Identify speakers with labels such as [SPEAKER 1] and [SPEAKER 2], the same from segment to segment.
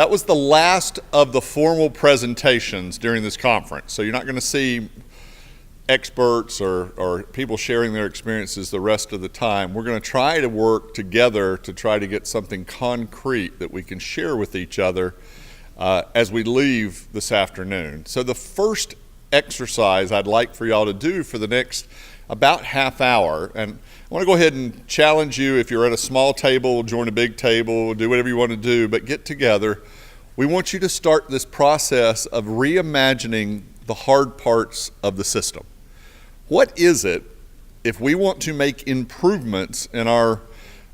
[SPEAKER 1] That was the last of the formal presentations during this conference. So you're not going to see experts or people sharing their experiences the rest of the time. We're going to try to work together to try to get something concrete that we can share with each other as we leave this afternoon. So the first exercise I'd like for y'all to do for the next about half hour, and I want to go ahead and challenge you, if you're at a small table, join a big table, do whatever you want to do, but get together. We want you to start this process of reimagining the hard parts of the system. What is it, if we want to make improvements in our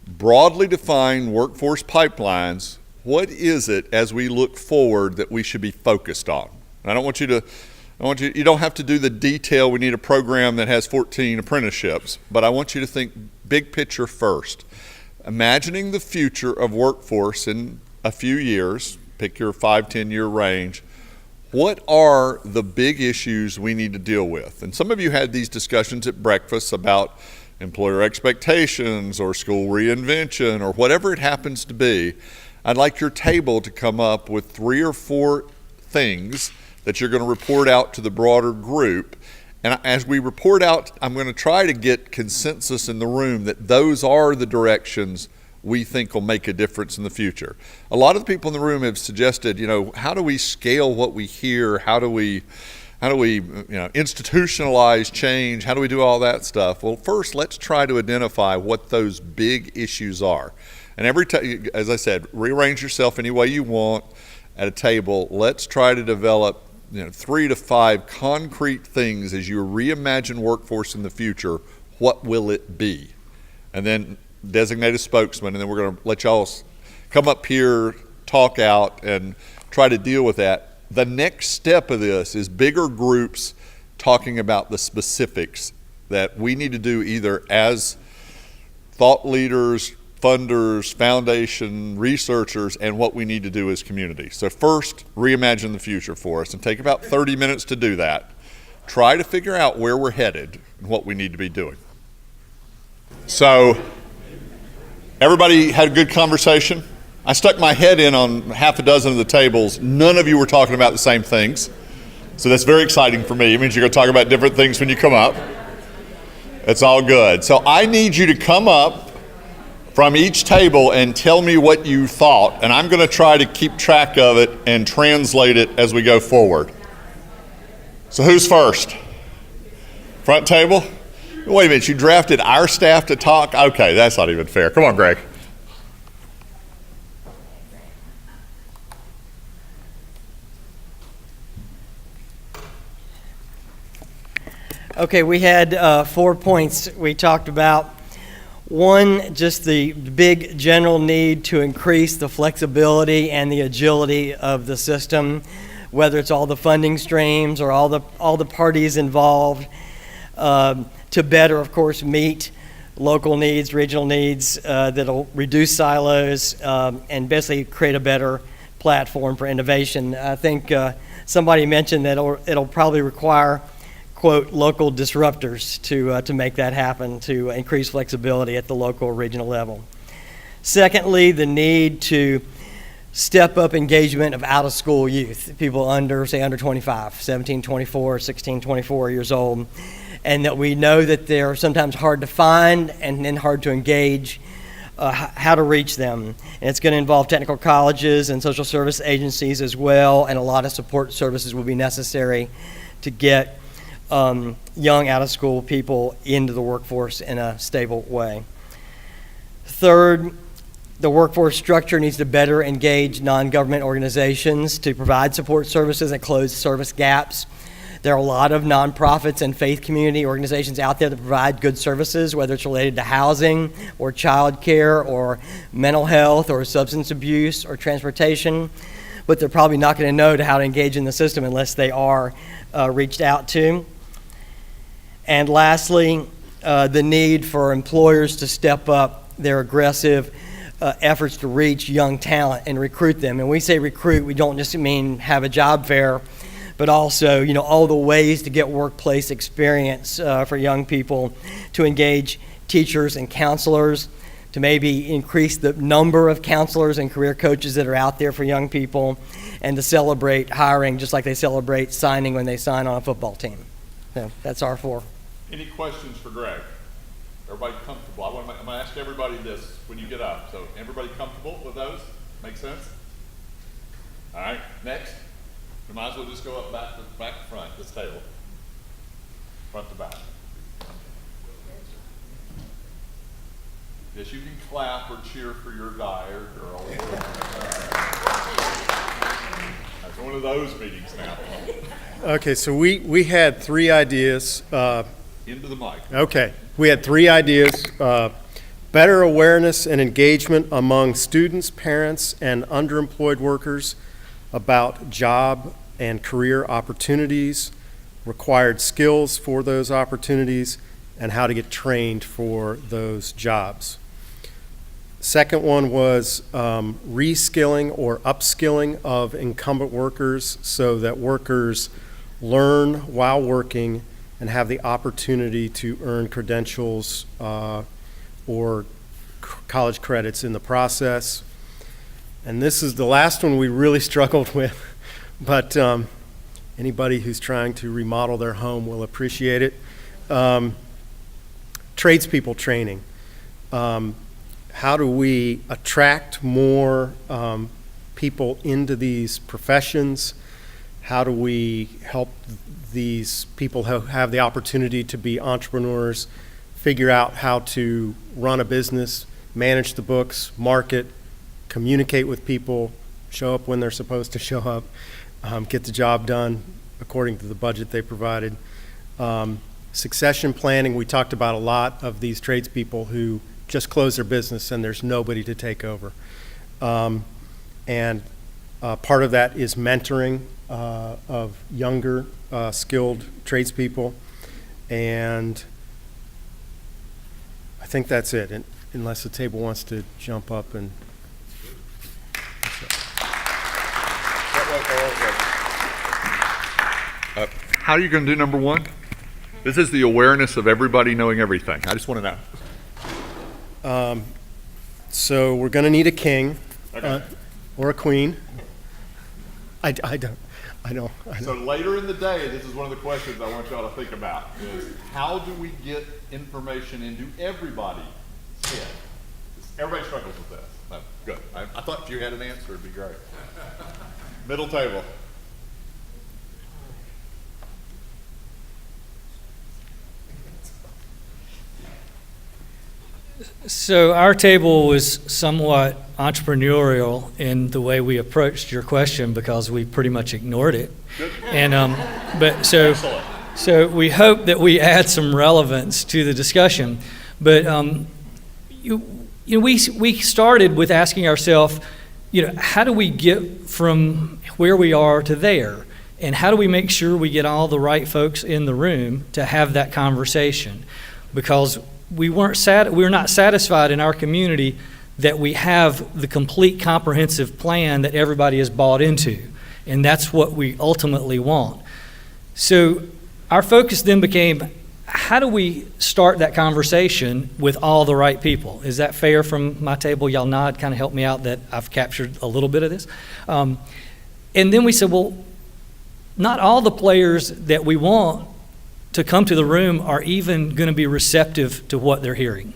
[SPEAKER 1] broadly defined workforce pipelines, what is it as we look forward that we should be focused on? And you don't have to do the detail. We need a program that has 14 apprenticeships, but I want you to think big picture first. Imagining the future of workforce in a few years, pick your 5-10 year range. What are the big issues we need to deal with? And some of you had these discussions at breakfast about employer expectations or school reinvention or whatever it happens to be. I'd like your table to come up with 3 or 4 things that you're going to report out to the broader group. And as we report out, I'm going to try to get consensus in the room that those are the directions we think will make a difference in the future. A lot of the people in the room have suggested, how do we scale what we hear? How do we institutionalize change? How do we do all that stuff? Well, first, let's try to identify what those big issues are. And as I said, rearrange yourself any way you want at a table. Let's try to develop 3 to 5 concrete things as you reimagine workforce in the future. What will it be? And then designate a spokesman, and then we're going to let y'all come up here, talk out, and try to deal with that. The next step of this is bigger groups talking about the specifics that we need to do either as thought leaders, funders, foundation, researchers, and what we need to do as community. So first, reimagine the future for us, and take about 30 minutes to do that. Try to figure out where we're headed and what we need to be doing. So, everybody had a good conversation? I stuck my head in on half a dozen of the tables. None of you were talking about the same things. So that's very exciting for me. It means you're going to talk about different things when you come up. It's all good. So I need you to come up from each table and tell me what you thought, and I'm going to try to keep track of it and translate it as we go forward. So who's first? Front table? Wait a minute, you drafted our staff to talk? Okay, that's not even fair. Come on, Greg.
[SPEAKER 2] Okay, we had 4 points we talked about. One, just the big general need to increase the flexibility and the agility of the system, whether it's all the funding streams or all the parties involved, to better, of course, meet local needs, regional needs, that'll reduce silos and basically create a better platform for innovation. I think somebody mentioned that it'll probably require, quote, local disruptors to make that happen, to increase flexibility at the local or regional level. Secondly, the need to step up engagement of out-of-school youth, people under 25, 17, 24, 16, 24 years old, and that we know that they're sometimes hard to find and then hard to engage, how to reach them. And it's going to involve technical colleges and social service agencies as well, and a lot of support services will be necessary to get young out-of-school people into the workforce in a stable way. Third, the workforce structure needs to better engage non-government organizations to provide support services and close service gaps. There are a lot of nonprofits and faith community organizations out there that provide good services, whether it's related to housing or child care or mental health or substance abuse or transportation, but they're probably not going to know how to engage in the system unless they are reached out to. And lastly, the need for employers to step up their aggressive efforts to reach young talent and recruit them. And we say recruit, we don't just mean have a job fair, but also, all the ways to get workplace experience for young people, to engage teachers and counselors, to maybe increase the number of counselors and career coaches that are out there for young people, and to celebrate hiring just like they celebrate signing when they sign on a football team. So that's our 4.
[SPEAKER 1] Any questions for Greg? Everybody comfortable? I'm going to ask everybody this when you get up. So everybody comfortable with those? Make sense? All right, next. We might as well just go up back to front, this table. Front to back. Yes, you can clap or cheer for your guy or girl. That's one of those meetings now.
[SPEAKER 3] Okay, so we had 3 ideas.
[SPEAKER 1] Into the mic.
[SPEAKER 3] Okay, we had 3 ideas. Better awareness and engagement among students, parents, and underemployed workers about job and career opportunities, required skills for those opportunities, and how to get trained for those jobs. Second one was reskilling or upskilling of incumbent workers so that workers learn while working and have the opportunity to earn credentials or college credits in the process. And this is the last one we really struggled with, but anybody who's trying to remodel their home will appreciate it. Tradespeople training. How do we attract more people into these professions? How do we help these people who have the opportunity to be entrepreneurs figure out how to run a business, manage the books, market, communicate with people, show up when they're supposed to show up, get the job done according to the budget they provided. Succession planning, we talked about a lot of these tradespeople who just close their business and there's nobody to take over. And part of that is mentoring of younger, skilled tradespeople. And I think that's it, unless the table wants to jump up and.
[SPEAKER 1] How are you going to do number 1? This is the awareness of everybody knowing everything. I just want to know.
[SPEAKER 3] So we're going to need a king
[SPEAKER 1] Okay.
[SPEAKER 3] or a queen. I don't.
[SPEAKER 1] So later in the day, this is one of the questions I want y'all to think about, is how do we get information into everybody's head? Everybody struggles with this. No, good. I thought if you had an answer, it'd be great. Middle table.
[SPEAKER 4] So our table was somewhat entrepreneurial in the way we approached your question because we pretty much ignored it.
[SPEAKER 1] Good.
[SPEAKER 4] And but so we hope that we add some relevance to the discussion. But we started with asking ourselves, how do we get from where we are to there? And how do we make sure we get all the right folks in the room to have that conversation? Because we're not satisfied in our community that we have the complete comprehensive plan that everybody has bought into. And that's what we ultimately want. So our focus then became, how do we start that conversation with all the right people? Is that fair from my table? Y'all nod, kind of help me out that I've captured a little bit of this. And then we said, well, not all the players that we want to come to the room are even going to be receptive to what they're hearing.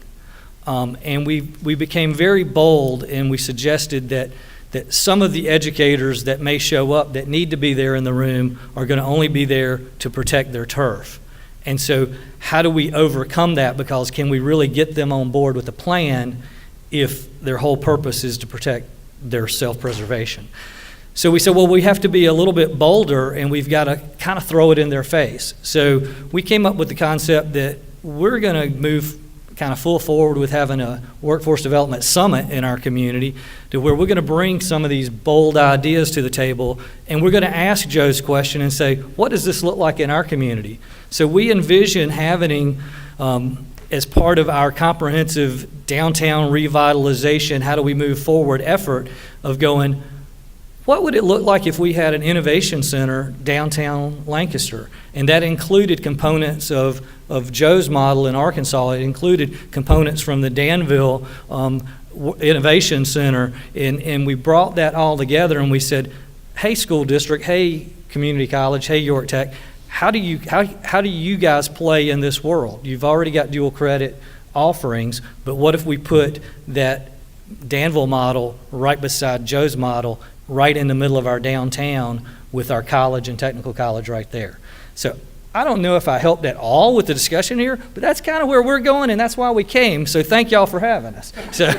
[SPEAKER 4] And we became very bold, and we suggested that some of the educators that may show up that need to be there in the room are going to only be there to protect their turf. And so how do we overcome that? Because can we really get them on board with the plan if their whole purpose is to protect their self-preservation? So we said, well, we have to be a little bit bolder, and we've got to kind of throw it in their face. So we came up with the concept that we're going to move kind of full forward with having a workforce development summit in our community to where we're going to bring some of these bold ideas to the table, and we're going to ask Joe's question and say, what does this look like in our community? So we envision having, as part of our comprehensive downtown revitalization, how do we move forward effort of going, what would it look like if we had an innovation center downtown Lancaster? And that included components of Joe's model in Arkansas. It included components from the Danville Innovation Center. And we brought that all together and we said, hey, school district, hey, community college, hey, York Tech, how do you guys play in this world? You've already got dual credit offerings, but what if we put that Danville model right beside Joe's model, right in the middle of our downtown with our college and technical college right there? So I don't know if I helped at all with the discussion here, but that's kind of where we're going, and that's why we came. So thank y'all for having us. So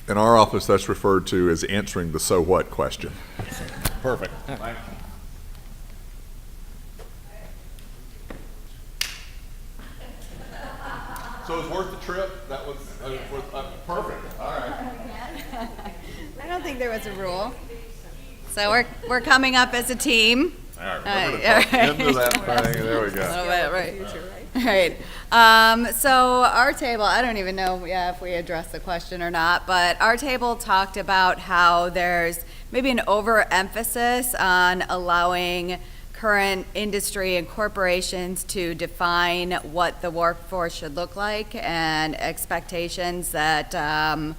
[SPEAKER 1] In our office, that's referred to as answering the so what question. Perfect. So it's worth the trip? That was worth, perfect. All right.
[SPEAKER 5] I don't think there was a rule. So we're coming up as a team.
[SPEAKER 1] All right. Remember to talk into that thing. There we go.
[SPEAKER 5] All right. So our table, I don't even know if we addressed the question or not, but our table talked about how there's maybe an overemphasis on allowing current industry and corporations to define what the workforce should look like, and expectations that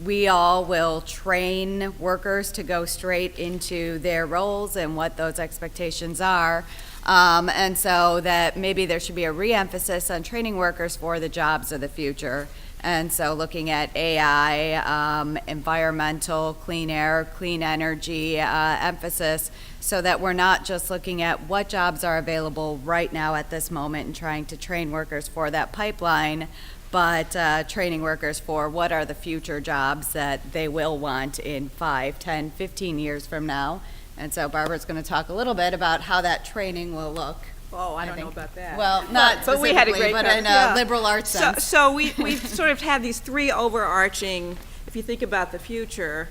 [SPEAKER 5] we all will train workers to go straight into their roles and what those expectations are. And so that maybe there should be a re-emphasis on training workers for the jobs of the future. And so looking at AI, environmental, clean air, clean energy emphasis, so that we're not just looking at what jobs are available right now at this moment and trying to train workers for that pipeline, but training workers for what are the future jobs that they will want in 5, 10, 15 years from now. And so Barbara's going to talk a little bit about how that training will look.
[SPEAKER 6] Oh, I don't know about that.
[SPEAKER 5] Well, not
[SPEAKER 6] but we had a
[SPEAKER 5] specifically,
[SPEAKER 6] great
[SPEAKER 5] but in a liberal arts sense.
[SPEAKER 6] So we sort of had these three overarching, if you think about the future,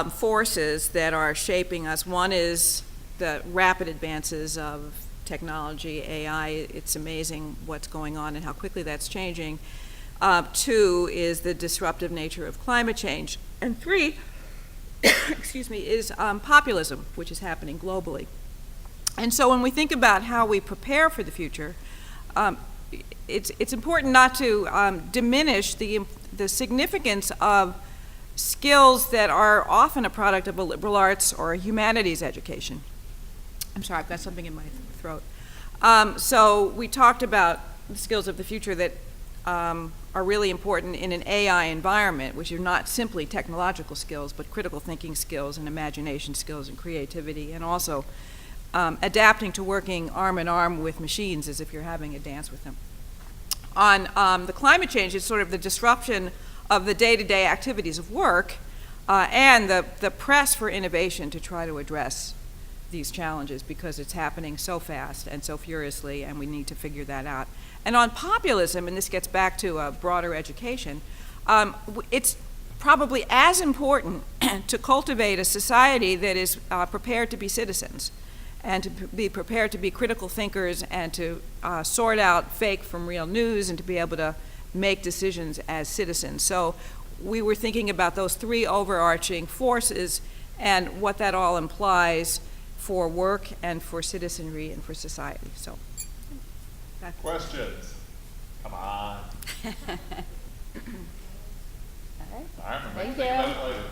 [SPEAKER 6] forces that are shaping us. One is the rapid advances of technology, AI. It's amazing what's going on and how quickly that's changing. 2 is the disruptive nature of climate change. And 3, excuse me, is populism, which is happening globally. And so when we think about how we prepare for the future, it's important not to diminish the significance of skills that are often a product of a liberal arts or a humanities education. I'm sorry, I've got something in my throat. So we talked about the skills of the future that are really important in an AI environment, which are not simply technological skills, but critical thinking skills and imagination skills and creativity, and also adapting to working arm in arm with machines as if you're having a dance with them. On the climate change, it's sort of the disruption of the day-to-day activities of work and the press for innovation to try to address these challenges, because it's happening so fast and so furiously, and we need to figure that out. And on populism, and this gets back to a broader education, it's probably as important to cultivate a society that is prepared to be citizens and to be prepared to be critical thinkers and to sort out fake from real news and to be able to make decisions as citizens. So we were thinking about those three overarching forces and what that all implies for work and for citizenry and for society. So,
[SPEAKER 1] Questions? Come on.
[SPEAKER 5] All right.
[SPEAKER 1] All right,
[SPEAKER 5] Thank
[SPEAKER 1] think
[SPEAKER 5] you.
[SPEAKER 1] about it later.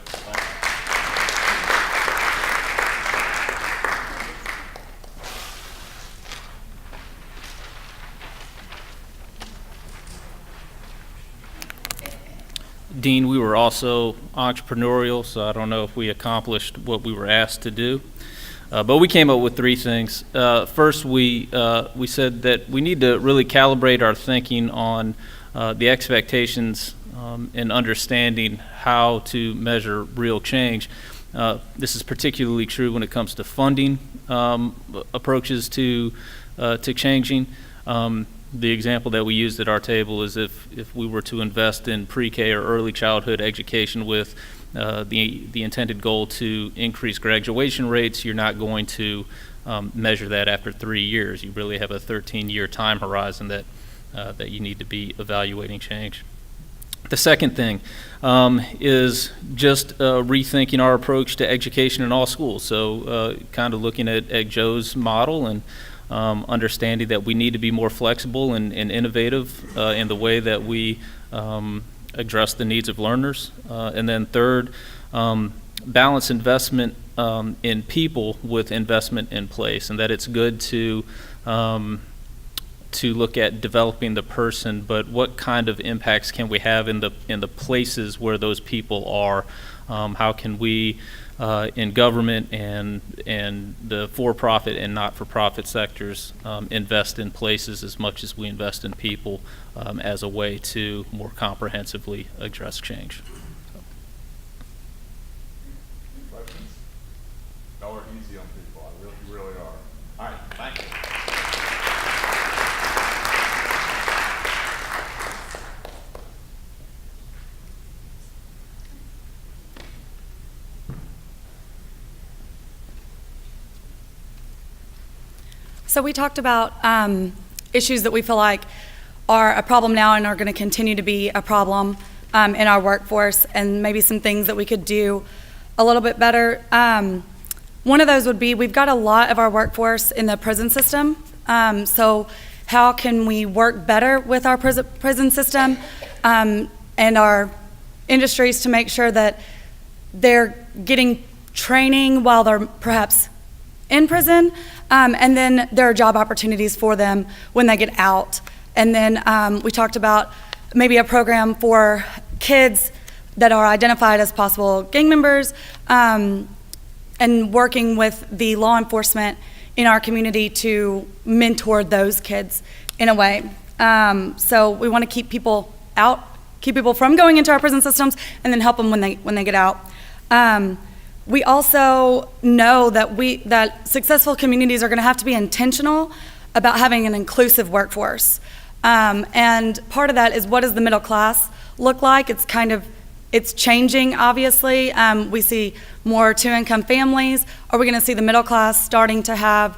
[SPEAKER 7] Dean, we were also entrepreneurial, so I don't know if we accomplished what we were asked to do. But we came up with 3 things. First, we said that we need to really calibrate our thinking on the expectations and understanding how to measure real change. This is particularly true when it comes to funding approaches to changing. The example that we used at our table is if we were to invest in pre-K or early childhood education with the intended goal to increase graduation rates, you're not going to measure that after 3 years. You really have a 13-year time horizon that that you need to be evaluating change. The second thing is just rethinking our approach to education in all schools. So kind of looking at Joe's model and understanding that we need to be more flexible and innovative in the way that we address the needs of learners. And then third, balance investment in people with investment in place, and that it's good to look at developing the person, but what kind of impacts can we have in the places where those people are? How can we, in government and the for-profit and not-for-profit sectors, invest in places as much as we invest in people as a way to more comprehensively address change?
[SPEAKER 1] Questions? Y'all are easy on people. You really are. All right, thank you.
[SPEAKER 8] So we talked about issues that we feel like are a problem now and are going to continue to be a problem in our workforce, and maybe some things that we could do a little bit better. One of those would be, we've got a lot of our workforce in the prison system. So how can we work better with our prison system and our industries to make sure that they're getting training while they're perhaps in prison, and then there are job opportunities for them when they get out. And then we talked about maybe a program for kids that are identified as possible gang members, and working with the law enforcement in our community to mentor those kids in a way. So we want to keep people out, keep people from going into our prison systems, and then help them when they get out. We also know that successful communities are going to have to be intentional about having an inclusive workforce. And part of that is, what does the middle class look like? It's changing, obviously. We see more two-income families. Are we going to see the middle class starting to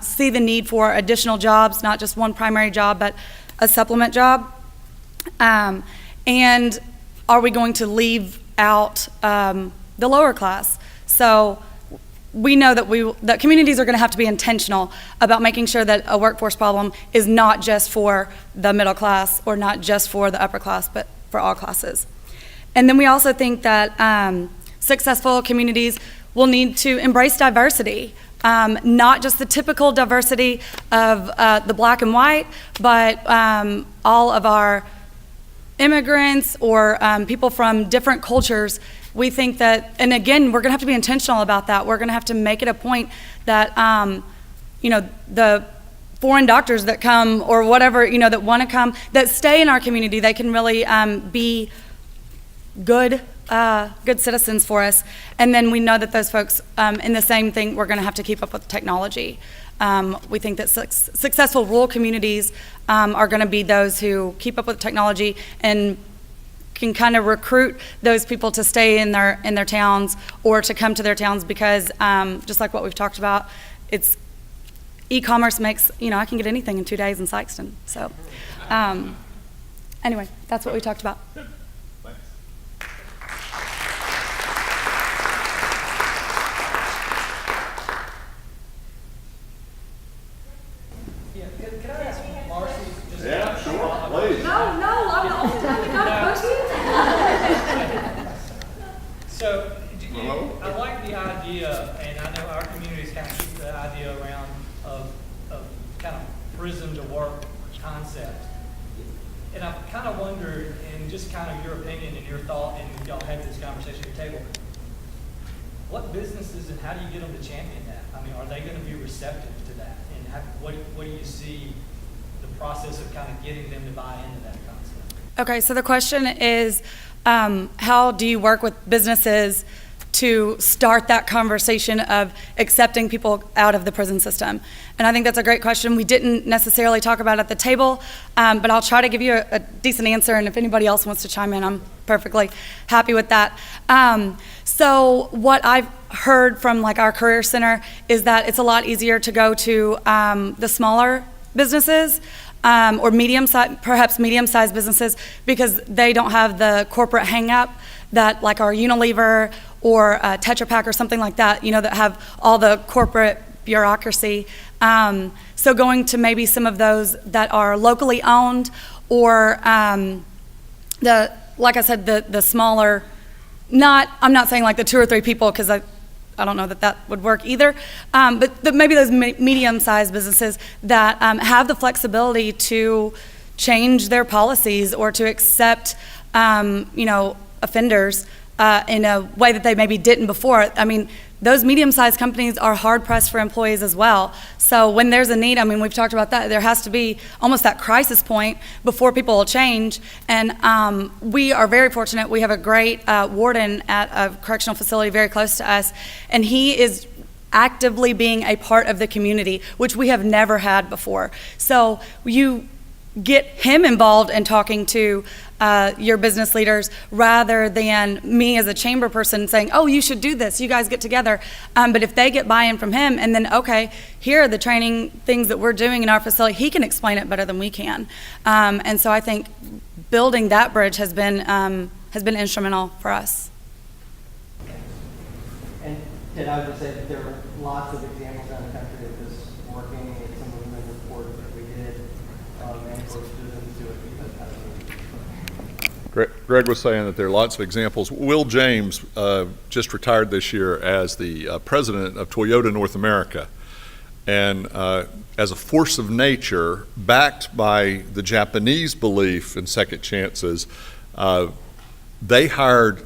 [SPEAKER 8] see the need for additional jobs, not just one primary job, but a supplement job? And are we going to leave out the lower class? So we know that communities are going to have to be intentional about making sure that a workforce problem is not just for the middle class or not just for the upper class, but for all classes. And then we also think that successful communities will need to embrace diversity, not just the typical diversity of the black and white, but all of our immigrants or people from different cultures. We think that, and again, we're going to have to be intentional about that. We're going to have to make it a point that, the foreign doctors that come or whatever, that want to come, that stay in our community, they can really be good citizens for us. And then we know that those folks, in the same thing, we're going to have to keep up with technology. We think that successful rural communities are going to be those who keep up with technology and can kind of recruit those people to stay in their towns or to come to their towns, because just like what we've talked about, it's e-commerce makes, I can get anything in 2 days in Sykeston. So anyway, that's what we talked about.
[SPEAKER 1] Yeah, sure, please.
[SPEAKER 5] No, I'm the only one that got
[SPEAKER 4] So,
[SPEAKER 1] Hello?
[SPEAKER 4] I like the idea, and I know our communities kind of keep the idea around of kind of prison to work concept. And I've kind of wondered, and just kind of your opinion and your thought, and y'all had this conversation at the table, what businesses and how do you get them to champion that? I mean, are they going to be receptive to that? And what do you see the process of kind of getting them to buy into that concept?
[SPEAKER 8] Okay, so the question is, how do you work with businesses to start that conversation of accepting people out of the prison system? And I think that's a great question. We didn't necessarily talk about it at the table, but I'll try to give you a decent answer, and if anybody else wants to chime in, I'm perfectly happy with that. So what I've heard from our career center is that it's a lot easier to go to the smaller businesses or perhaps medium-sized businesses, because they don't have the corporate hang-up that like our Unilever or Tetra Pak or something like that, that have all the corporate bureaucracy. So going to maybe some of those that are locally owned, or like I said, the smaller, I'm not saying like the 2 or 3 people, because I don't know that would work either, but maybe those medium-sized businesses that have the flexibility to change their policies or to accept, offenders in a way that they maybe didn't before. I mean, those medium-sized companies are hard-pressed for employees as well. So when there's a need, we've talked about that, there has to be almost that crisis point before people will change. And we are very fortunate. We have a great warden at a correctional facility very close to us, and he is actively being a part of the community, which we have never had before. So you get him involved in talking to your business leaders, rather than me as a chamber person saying, oh, you should do this, you guys get together. But if they get buy-in from him, and then, okay, here are the training things that we're doing in our facility, he can explain it better than we can. And so I think building that bridge has been instrumental for us.
[SPEAKER 2] And I would just say that there are lots of examples around the country of this working. It's some of the reports that we did, and of course, students do it because
[SPEAKER 1] Greg was saying that there are lots of examples. Will James just retired this year as the president of Toyota North America. And as a force of nature, backed by the Japanese belief in second chances, they hired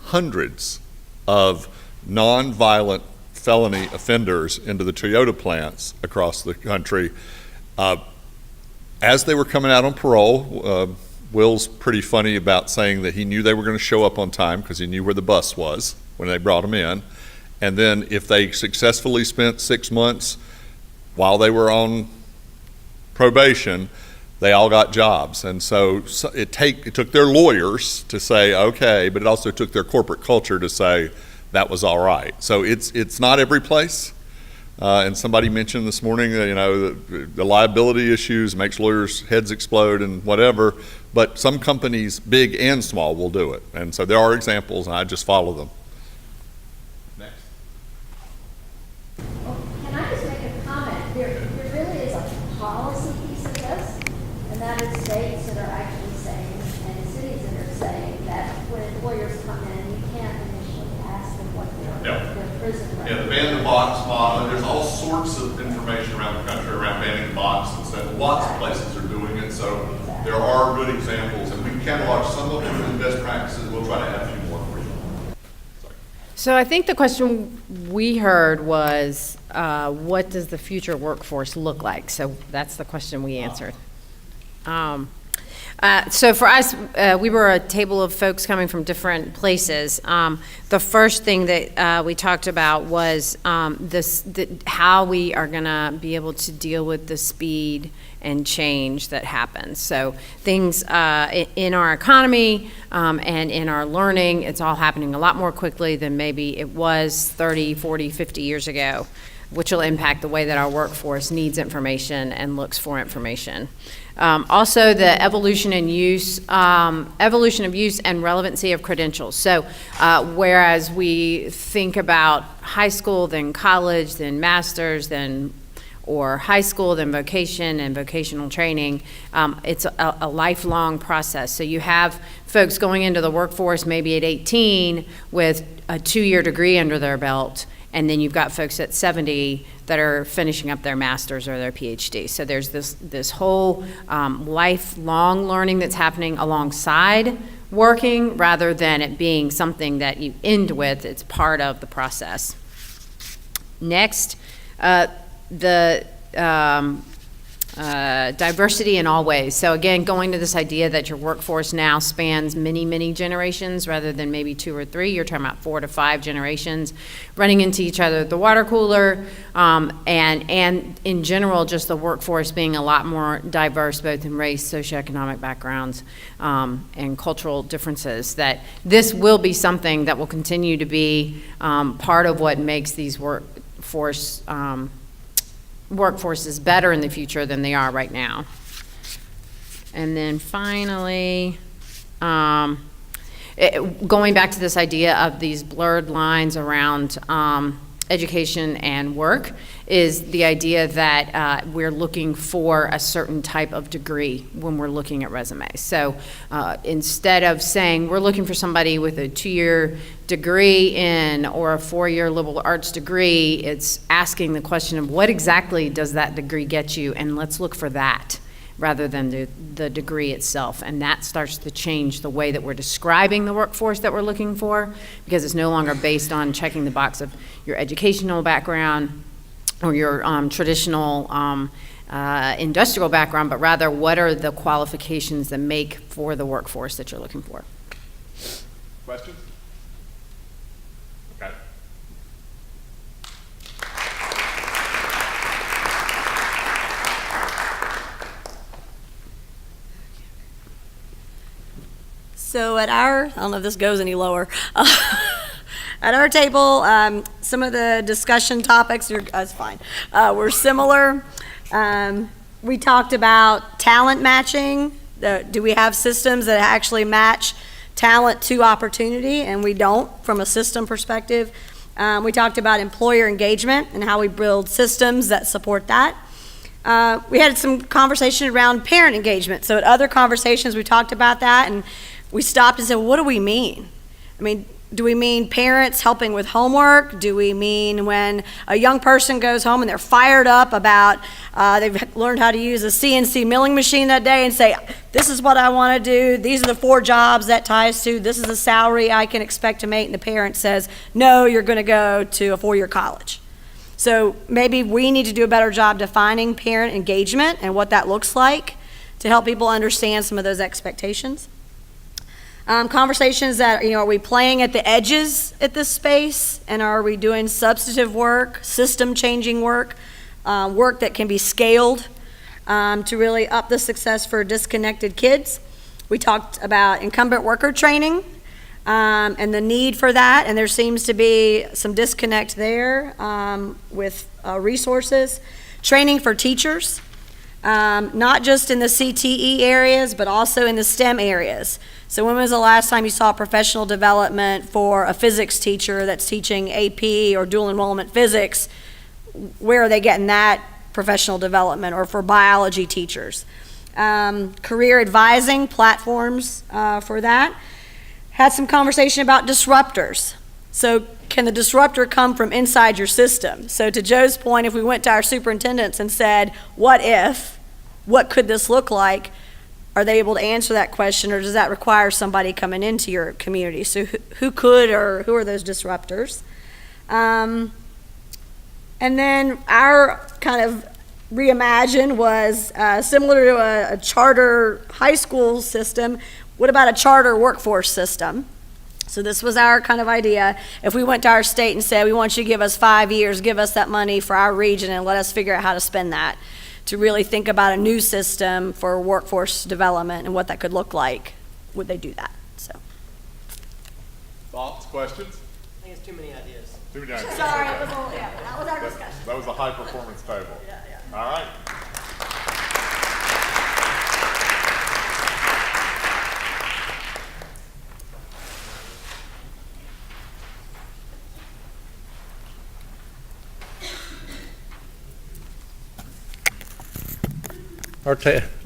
[SPEAKER 1] hundreds of non-violent felony offenders into the Toyota plants across the country. As they were coming out on parole, Will's pretty funny about saying that he knew they were going to show up on time because he knew where the bus was when they brought them in. And then if they successfully spent 6 months while they were on probation, they all got jobs. And so it took their lawyers to say, okay, but it also took their corporate culture to say that was all right. So it's not every place. And somebody mentioned this morning, the liability issues makes lawyers' heads explode and whatever, but some companies, big and small, will do it. And so there are examples, and I just follow them. Next.
[SPEAKER 9] Well, can I just make a comment? There really is a policy piece of this, and that is states that are actually saying, and cities that are saying, that when employers come in, you can't initially ask them what their prison record is.
[SPEAKER 1] Yeah, the ban the box model, there's all sorts of information around the country around banning the box and stuff. Lots of places are doing it, so there are good examples, and we can catalog some of them as best practices. We'll try to add a few more for you. Sorry.
[SPEAKER 10] So I think the question we heard was, what does the future workforce look like? So that's the question we answered. So for us, we were a table of folks coming from different places. The first thing that we talked about was how we are going to be able to deal with the speed and change that happens. So things in our economy and in our learning, it's all happening a lot more quickly than maybe it was 30, 40, 50 years ago, which will impact the way that our workforce needs information and looks for information. Also, the evolution of use and relevancy of credentials. So, whereas we think about high school, then college, then master's, or high school, then vocation and vocational training, it's a lifelong process. So you have folks going into the workforce maybe at 18 with a 2-year degree under their belt, and then you've got folks at 70 that are finishing up their master's or their PhD. So there's this whole lifelong learning that's happening alongside working, rather than it being something that you end with. It's part of the process. Next, the diversity in all ways. So again, going to this idea that your workforce now spans many generations rather than maybe 2 or 3. You're talking about 4 to 5 generations running into each other at the water cooler, and in general, just the workforce being a lot more diverse, both in race, socioeconomic backgrounds, and cultural differences. That this will be something that will continue to be part of what makes these workforces better in the future than they are right now. And then finally, going back to this idea of these blurred lines around education and work, is the idea that we're looking for a certain type of degree when we're looking at resumes. So instead of saying we're looking for somebody with a 2-year degree in or a 4-year liberal arts degree, it's asking the question of what exactly does that degree get you, and let's look for that rather than the degree itself. And that starts to change the way that we're describing the workforce that we're looking for, because it's no longer based on checking the box of your educational background or your traditional industrial background, but rather what are the qualifications that make for the workforce that you're looking for.
[SPEAKER 1] Questions? Okay.
[SPEAKER 11] So at I don't know if this goes any lower. At our table, some of the discussion topics, that's fine, were similar. We talked about talent matching. Do we have systems that actually match talent to opportunity? And we don't from a system perspective. We talked about employer engagement and how we build systems that support that. We had some conversation around parent engagement. So at other conversations, we talked about that, and we stopped and said, what do we mean? I mean, do we mean parents helping with homework? Do we mean when a young person goes home and they're fired up about they've learned how to use a CNC milling machine that day and say, this is what I want to do, these are the 4 jobs that ties to, this is the salary I can expect to make, and the parent says, no, you're going to go to a 4-year college. So maybe we need to do a better job defining parent engagement and what that looks like to help people understand some of those expectations. Conversations that, are we playing at the edges at this space, and are we doing substantive work, system changing work, work that can be scaled to really up the success for disconnected kids. We talked about incumbent worker training and the need for that, and there seems to be some disconnect there with resources. Training for teachers, not just in the CTE areas, but also in the STEM areas. So when was the last time you saw professional development for a physics teacher that's teaching AP or dual enrollment physics? Where are they getting that professional development? Or for biology teachers? Career advising platforms for that. Had some conversation about disruptors. So can the disruptor come from inside your system? So to Joe's point, if we went to our superintendents and said, what if? What could this look like? Are they able to answer that question, or does that require somebody coming into your community? So who could, or who are those disruptors? And then our kind of reimagine was similar to a charter high school system. What about a charter workforce system? So this was our kind of idea. If we went to our state and said, we want you to give us 5 years, give us that money for our region, and let us figure out how to spend that, to really think about a new system for workforce development and what that could look like, would they do that? So.
[SPEAKER 1] Thoughts, questions?
[SPEAKER 2] I think it's too many ideas.
[SPEAKER 1] Too many ideas.
[SPEAKER 11] Sorry, it was all, that was our discussion.
[SPEAKER 1] That was a high performance table.
[SPEAKER 11] Yeah.
[SPEAKER 1] All right.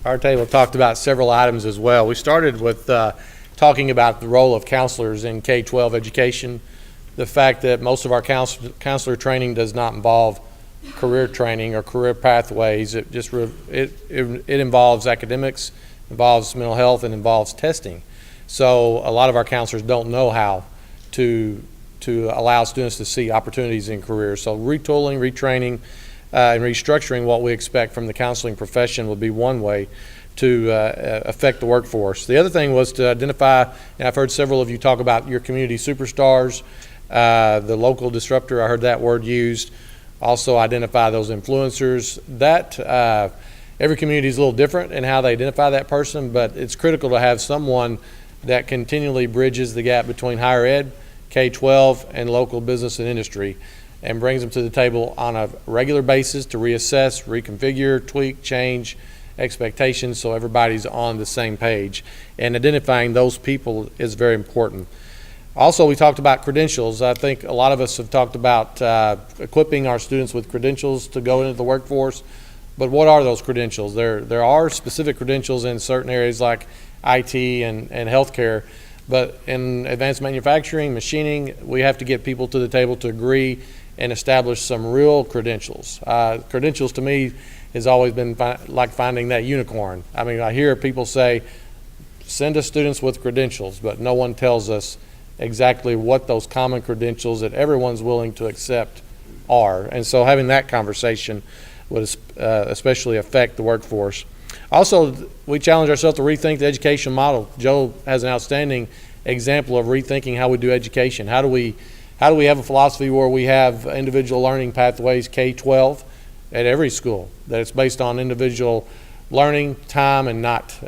[SPEAKER 3] Our table talked about several items as well. We started with talking about the role of counselors in K-12 education, the fact that most of our counselor training does not involve career training or career pathways. It just it involves academics, involves mental health, and involves testing. So a lot of our counselors don't know how to allow students to see opportunities in careers. So retooling, retraining, and restructuring what we expect from the counseling profession would be one way to affect the workforce. The other thing was to identify, and I've heard several of you talk about your community superstars, the local disruptor, I heard that word used. Also identify those influencers. That every community is a little different in how they identify that person, but it's critical to have someone that continually bridges the gap between higher ed, K-12, and local business and industry, and brings them to the table on a regular basis to reassess, reconfigure, tweak, change,
[SPEAKER 12] expectations so everybody's on the same page. And identifying those people is very important. Also, we talked about credentials. I think a lot of us have talked about equipping our students with credentials to go into the workforce. But what are those credentials? There are specific credentials in certain areas like IT and healthcare. But in advanced manufacturing, machining, we have to get people to the table to agree and establish some real credentials. Credentials to me has always been like finding that unicorn. I mean, I hear people say, send us students with credentials, but no one tells us exactly what those common credentials that everyone's willing to accept are. And so having that conversation would especially affect the workforce. Also, we challenge ourselves to rethink the education model. Joe has an outstanding example of rethinking how we do education. How do we have a philosophy where we have individual learning pathways K-12 at every school, that it's based on individual learning, time, and not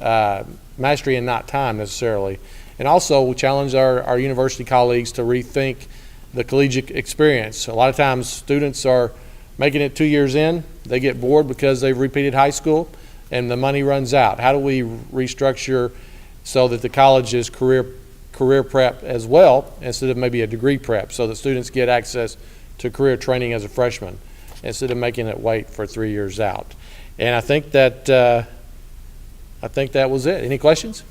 [SPEAKER 12] mastery and not time necessarily. And also, we challenge our university colleagues to rethink the collegiate experience. A lot of times, students are making it 2 years in, they get bored because they've repeated high school, and the money runs out. How do we restructure so that the college is career prep as well, instead of maybe a degree prep, so that students get access to career training as a freshman, instead of making it wait for 3 years out? And I think that was it. Any questions?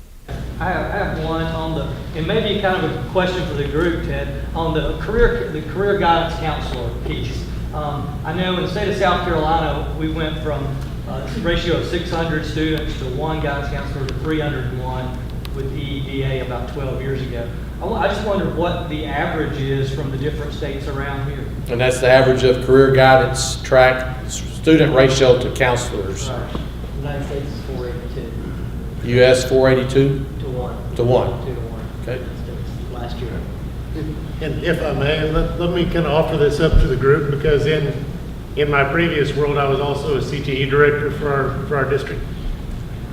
[SPEAKER 4] I have one on the, and maybe kind of a question for the group, Ted, on the career guidance counselor piece. I know in the state of South Carolina, we went from a ratio of 600 students to one guidance counselor to 301 with EEDA about 12 years ago. I just wonder what the average is from the different states around here.
[SPEAKER 12] And that's the average of career guidance track student ratio to counselors.
[SPEAKER 4] Right. The United States is 482.
[SPEAKER 12] U.S. 482?
[SPEAKER 4] To 1.
[SPEAKER 12] To 1.
[SPEAKER 4] 2 to 1.
[SPEAKER 12] Okay.
[SPEAKER 4] Last year.
[SPEAKER 13] And if I may, let me kind of offer this up to the group, because in my previous world, I was also a CTE director for our district.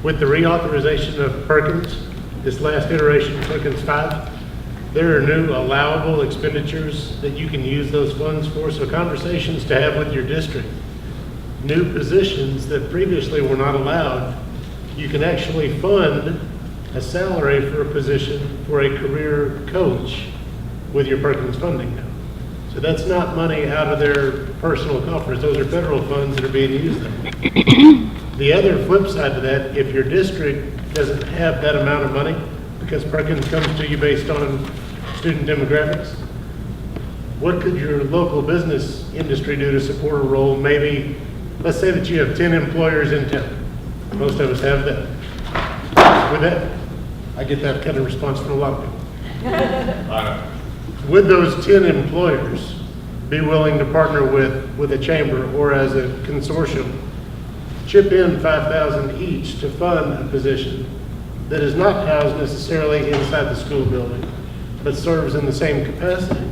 [SPEAKER 13] With the reauthorization of Perkins, this last iteration, Perkins 5, there are new allowable expenditures that you can use those funds for, so conversations to have with your district. New positions that previously were not allowed, you can actually fund a salary for a position for a career coach with your Perkins funding now. So that's not money out of their personal coffers. Those are federal funds that are being used there. The other flip side to that, if your district doesn't have that amount of money, because Perkins comes to you based on student demographics, what could your local business industry do to support a role? Maybe, let's say that you have 10 employers in town. Most of us have that. With that, I get that kind of response from a lot of people. Would those 10 employers be willing to partner with a chamber or as a consortium, chip in $5,000 each to fund a position that is not housed necessarily inside the school building, but serves in the same capacity?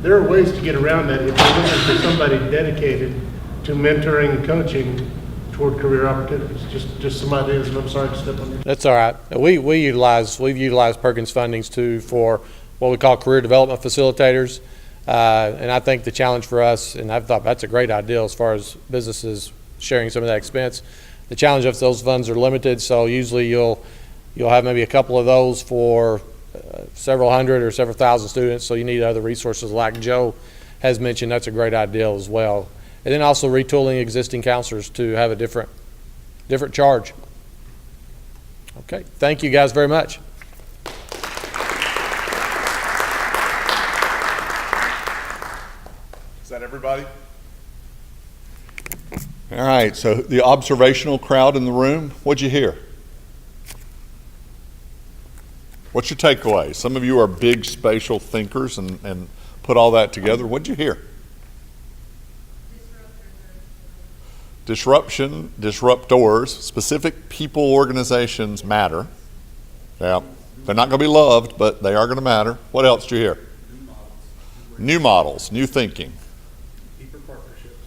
[SPEAKER 13] There are ways to get around that if you're looking for somebody dedicated to mentoring and coaching toward career opportunities. Just some ideas, and I'm sorry to step on you.
[SPEAKER 12] That's all right. We've utilized Perkins fundings too for what we call career development facilitators. And I think the challenge for us, and I've thought that's a great idea as far as businesses sharing some of that expense. The challenge if those funds are limited, so usually you'll have maybe a couple of those for several hundred or several thousand students, so you need other resources like Joe has mentioned. That's a great idea as well. And then also retooling existing counselors to have a different charge. Okay, thank you guys very much.
[SPEAKER 1] Is that everybody? All right, so the observational crowd in the room, what'd you hear? What's your takeaway? Some of you are big spatial thinkers and put all that together. What'd you hear? Disruption, disruptors, specific people, organizations matter. Yeah, they're not going to be loved, but they are going to matter. What else did you hear? New models, new thinking.
[SPEAKER 13] Deeper partnerships.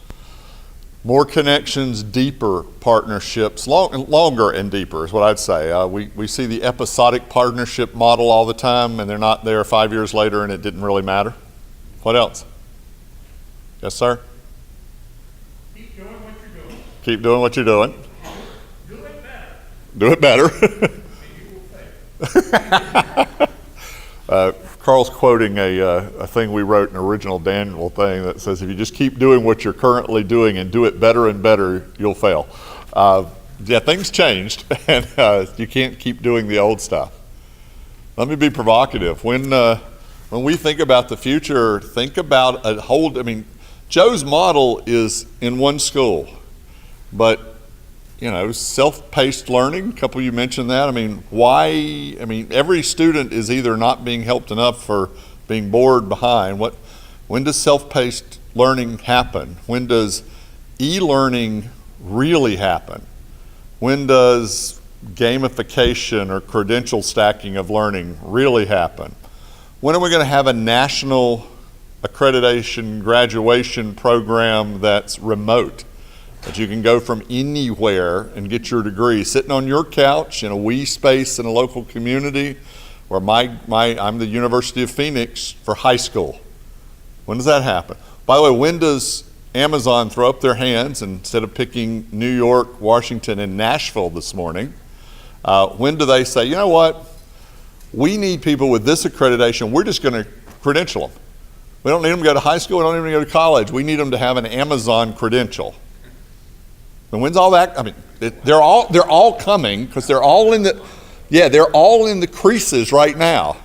[SPEAKER 1] More connections, deeper partnerships, longer and deeper is what I'd say. We see the episodic partnership model all the time, and they're not there 5 years later and it didn't really matter. What else? Yes, sir?
[SPEAKER 13] Keep doing what you're doing.
[SPEAKER 1] Keep doing what you're doing.
[SPEAKER 13] Do it
[SPEAKER 1] Do it better. Carl's quoting a thing we wrote, an original Daniel thing that says, if you just keep doing what you're currently doing and do it better and better, you'll fail. Yeah, things changed, and you can't keep doing the old stuff. Let me be provocative. When we think about the future, think about Joe's model is in one school, but self-paced learning, a couple of you mentioned that. Every student is either not being helped enough or being bored behind. When does self-paced learning happen? When does e-learning really happen? When does gamification or credential stacking of learning really happen? When are we going to have a national accreditation graduation program that's remote, that you can go from anywhere and get your degree, sitting on your couch in a wee space in a local community, where I'm the University of Phoenix for high school? When does that happen? By the way, when does Amazon throw up their hands and instead of picking New York, Washington, and Nashville this morning? When do they say, you know what, we need people with this accreditation, we're just going to credential them. We don't need them to go to high school, we don't need them to go to college, we need them to have an Amazon credential. And when's all that? They're all coming, because they're all in the creases right now.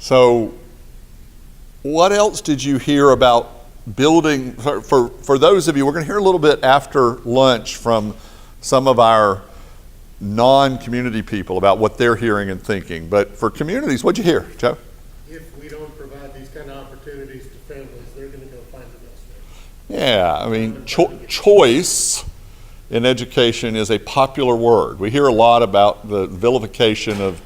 [SPEAKER 1] So what else did you hear about building? For those of you, we're going to hear a little bit after lunch from some of our non-community people about what they're hearing and thinking. But for communities, what'd you hear, Joe?
[SPEAKER 13] If we don't provide these kind of opportunities to families, they're going to go find it
[SPEAKER 1] Yeah,
[SPEAKER 13] elsewhere.
[SPEAKER 1] choice in education is a popular word. We hear a lot about the vilification of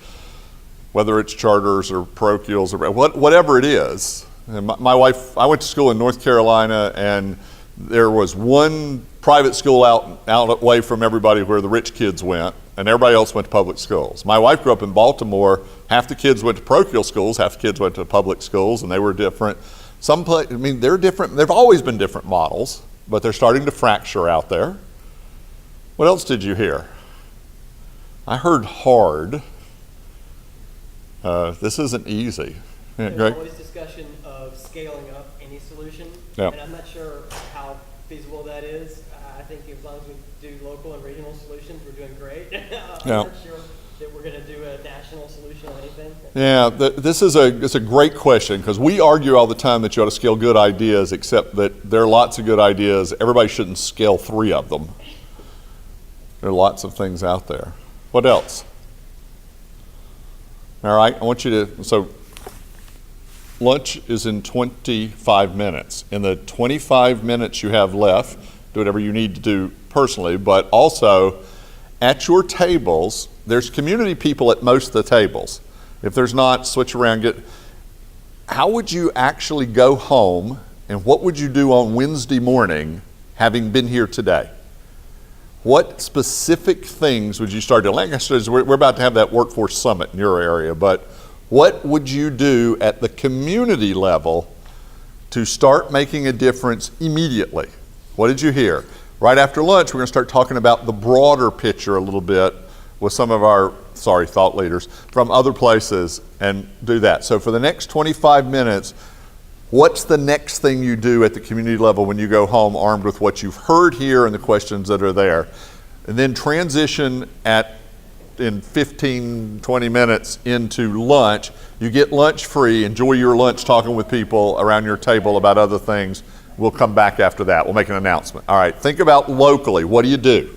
[SPEAKER 1] whether it's charters or parochials or whatever it is. And my wife, I went to school in North Carolina, and there was one private school out away from everybody where the rich kids went, and everybody else went to public schools. My wife grew up in Baltimore. Half the kids went to parochial schools, half the kids went to public schools, and they were different. They're different. They've always been different models, but they're starting to fracture out there. What else did you hear? I heard hard. This isn't easy. Yeah,
[SPEAKER 2] There's always discussion of scaling up any solution,
[SPEAKER 1] Yep.
[SPEAKER 2] and I'm not sure how feasible that is. I think as long as we do local and regional solutions, we're doing great. I'm not sure that we're going to do a national solution on anything.
[SPEAKER 1] Yeah, this is a great question, because we argue all the time that you ought to scale good ideas, except that there are lots of good ideas. Everybody shouldn't scale 3 of them. There are lots of things out there. What else? All right, I want you to, so lunch is in 25 minutes. In the 25 minutes you have left, do whatever you need to do personally, but also at your tables, there's community people at most of the tables. If there's not, switch around. How would you actually go home, and what would you do on Wednesday morning having been here today? What specific things would you start doing? Like I said, we're about to have that workforce summit in your area, but what would you do at the community level to start making a difference immediately? What did you hear? Right after lunch, we're going to start talking about the broader picture a little bit with some of our, thought leaders from other places, and do that. So for the next 25 minutes, what's the next thing you do at the community level when you go home armed with what you've heard here and the questions that are there? And then transition in 15, 20 minutes into lunch. You get lunch free. Enjoy your lunch talking with people around your table about other things. We'll come back after that. We'll make an announcement. All right, think about locally. What do you do?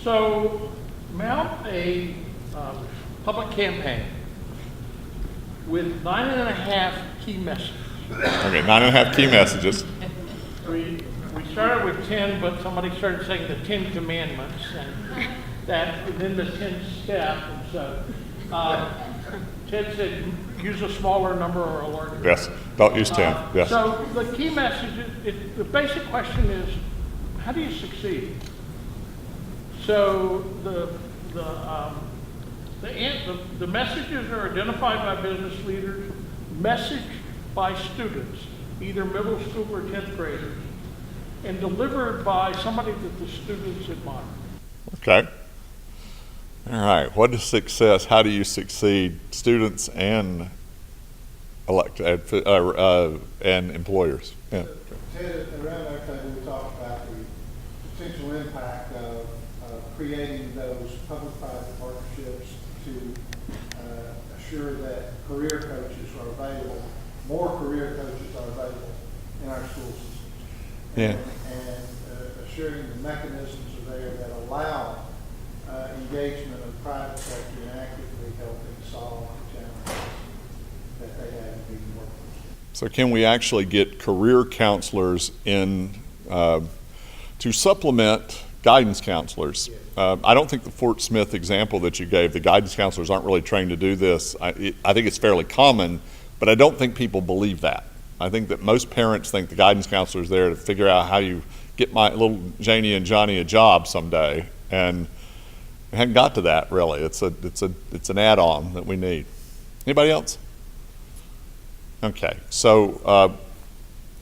[SPEAKER 14] So mount a public campaign with 9.5 key messages.
[SPEAKER 1] Okay, 9.5 key messages.
[SPEAKER 14] We started with 10, but somebody started saying the 10 commandments, and then the 10 step, and so Ted said use a smaller number or a larger number.
[SPEAKER 1] Yes, don't use 10, yes.
[SPEAKER 14] So the key message, the basic question is, how do you succeed? So the messages are identified by business leaders, messaged by students, either middle school or 10th graders, and delivered by somebody that the students admire.
[SPEAKER 1] Okay. All right. What is success? How do you succeed, students and and employers? Yeah.
[SPEAKER 15] Ted, around our table, we talked about the potential impact of creating those public-private partnerships to assure that career coaches are available, more career coaches are available in our school systems.
[SPEAKER 1] Yeah.
[SPEAKER 15] And assuring the mechanisms are there that allow engagement of the private sector in actively helping solve the challenges that they have in the workforce.
[SPEAKER 1] So can we actually get career counselors in to supplement guidance counselors? I don't think the Fort Smith example that you gave, the guidance counselors aren't really trained to do this. I think it's fairly common, but I don't think people believe that. I think that most parents think the guidance counselor is there to figure out how you get my little Janie and Johnny a job someday, and we haven't got to that really. It's an add-on that we need. Anybody else? Okay, so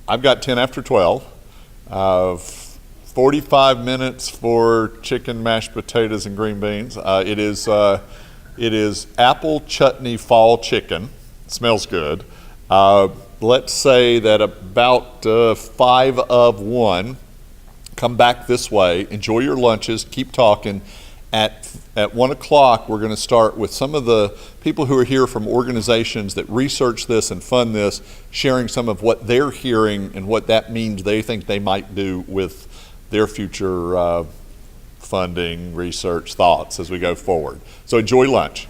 [SPEAKER 1] I've got 10 after 12. 45 minutes for chicken, mashed potatoes, and green beans. It is apple chutney fall chicken. It smells good. Let's say that about 5 of 1. Come back this way. Enjoy your lunches. Keep talking. At 1 o'clock, we're going to start with some of the people who are here from organizations that research this and fund this, sharing some of what they're hearing and what that means they think they might do with their future funding, research, thoughts as we go forward. So enjoy lunch.